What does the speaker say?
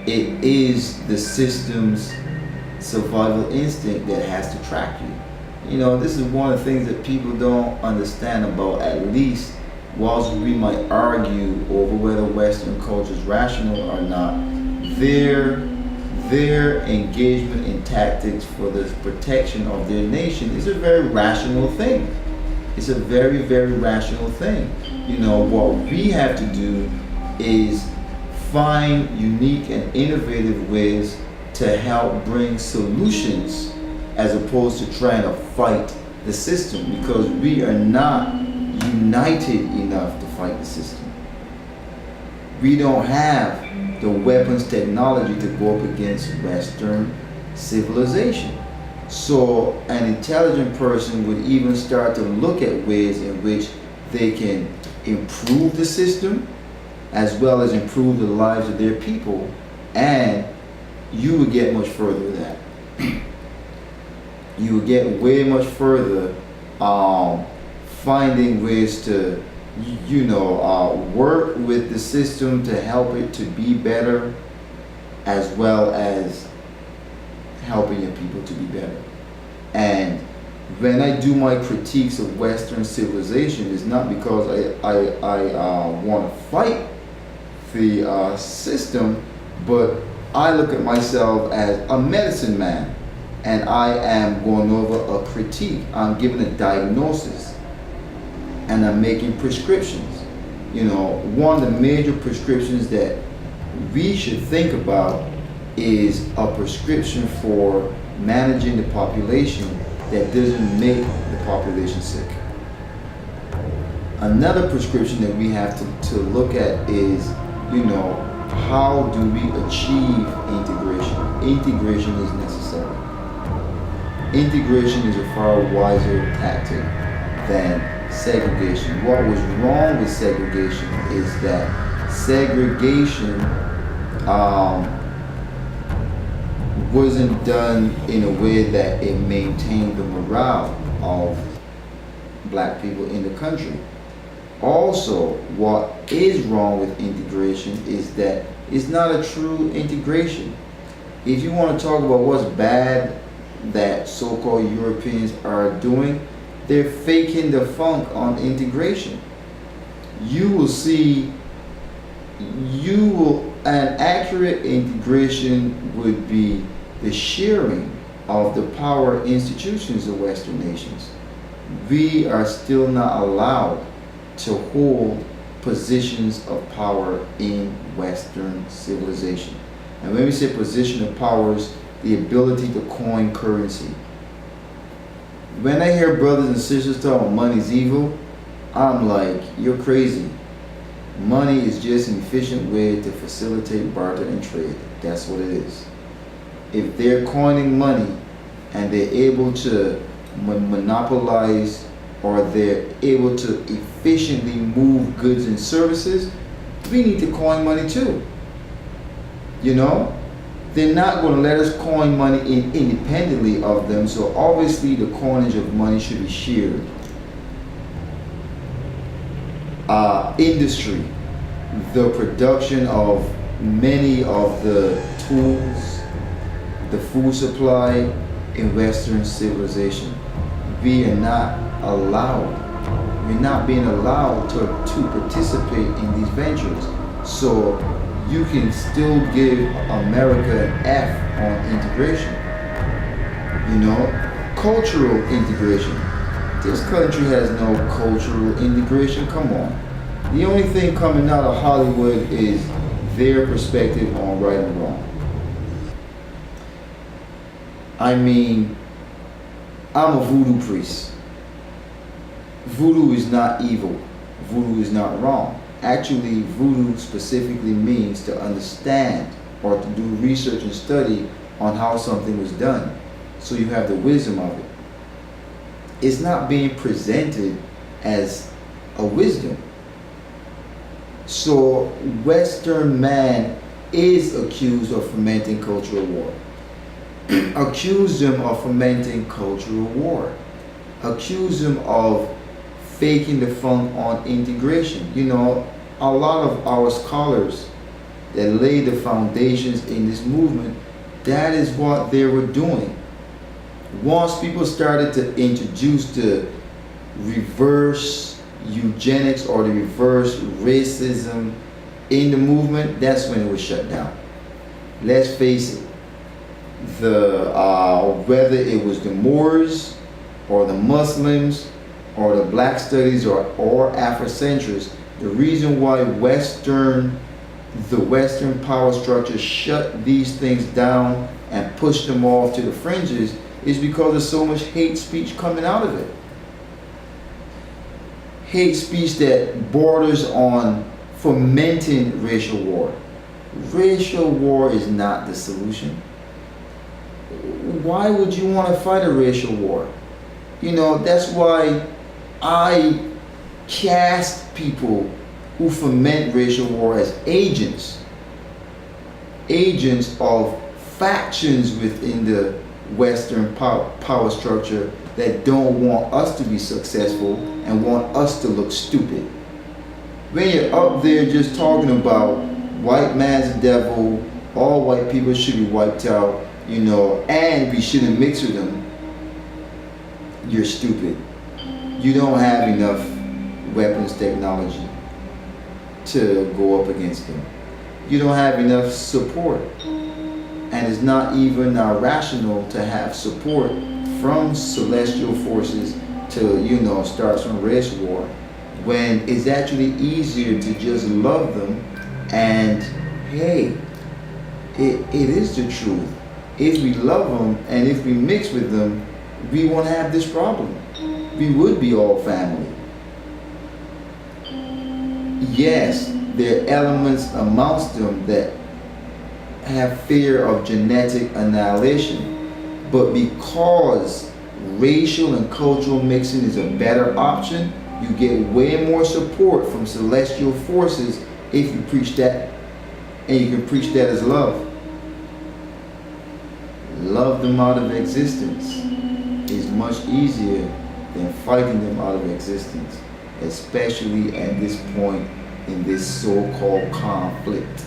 it is the system's survival instinct that has to track you. You know, this is one of the things that people don't understand about, at least whilst we might argue over whether Western culture is rational or not, their engagement in tactics for the protection of their nation is a very rational thing. It's a very, very rational thing. You know, what we have to do is find unique and innovative ways to help bring solutions as opposed to trying to fight the system, because we are not united enough to fight the system. We don't have the weapons technology to go up against Western civilization. So an intelligent person would even start to look at ways in which they can improve the system as well as improve the lives of their people, and you would get much further with that. You would get way much further finding ways to, work with the system to help it to be better, as well as helping your people to be better. And when I do my critiques of Western civilization, it's not because I want to fight the system, but I look at myself as a medicine man, and I am going over a critique. I'm giving a diagnosis, and I'm making prescriptions. You know, one of the major prescriptions that we should think about is a prescription for managing the population that doesn't make the population sick. Another prescription that we have to look at is, how do we achieve integration? Integration is necessary. Integration is a far wiser tactic than segregation. What was wrong with segregation is that segregation wasn't done in a way that it maintained the morale of black people in the country. Also, what is wrong with integration is that it's not a true integration. If you want to talk about what's bad that so-called Europeans are doing, they're faking the funk on integration. An accurate integration would be the sharing of the power institutions of Western nations. We are still not allowed to hold positions of power in Western civilization. And when we say position of powers, the ability to coin currency. When I hear brothers and sisters talk about money's evil, I'm like, you're crazy. Money is just an efficient way to facilitate barter and trade. That's what it is. If they're coining money and they're able to monopolize, or they're able to efficiently move goods and services, we need to coin money too. They're not going to let us coin money independently of them, so obviously the coinage of money should be shared. Industry, the production of many of the tools, the food supply in Western civilization, we're not being allowed to participate in these ventures. So you can still give America an F on integration. Cultural integration. This country has no cultural integration. Come on. The only thing coming out of Hollywood is their perspective on right and wrong. I mean, I'm a voodoo priest. Voodoo is not evil. Voodoo is not wrong. Actually, voodoo specifically means to understand or to do research and study on how something was done, so you have the wisdom of it. It's not being presented as a wisdom. So Western man is accused of fomenting cultural war. Accuse them of fomenting cultural war. Accuse them of faking the funk on integration. A lot of our scholars that laid the foundations in this movement, that is what they were doing. Once people started to introduce the reverse eugenics or the reverse racism in the movement, that's when it was shut down. Let's face it, whether it was the Moors or the Muslims or the Black Studies or Afrocentrists, the reason why the Western power structure shut these things down and pushed them off to the fringes is because there's so much hate speech coming out of it. Hate speech that borders on fomenting racial war. Racial war is not the solution. Why would you want to fight a racial war? You know, that's why I cast people who foment racial war as agents of factions within the Western power structure that don't want us to be successful and want us to look stupid. When you're up there just talking about white man's the devil, all white people should be wiped out, you know, and we shouldn't mix with them, you're stupid. You don't have enough weapons technology to go up against them. You don't have enough support. And it's not even rational to have support from celestial forces to, you know, start some race war, when it's actually easier to just love them. And hey, it is the truth. If we love them and if we mix with them, we won't have this problem. We would be all family. Yes, there are elements amongst them that have fear of genetic annihilation, but because racial and cultural mixing is a better option, you get way more support from celestial forces if you preach that, and you can preach that as love. Love them out of existence is much easier than fighting them out of existence, especially at this point in this so-called conflict.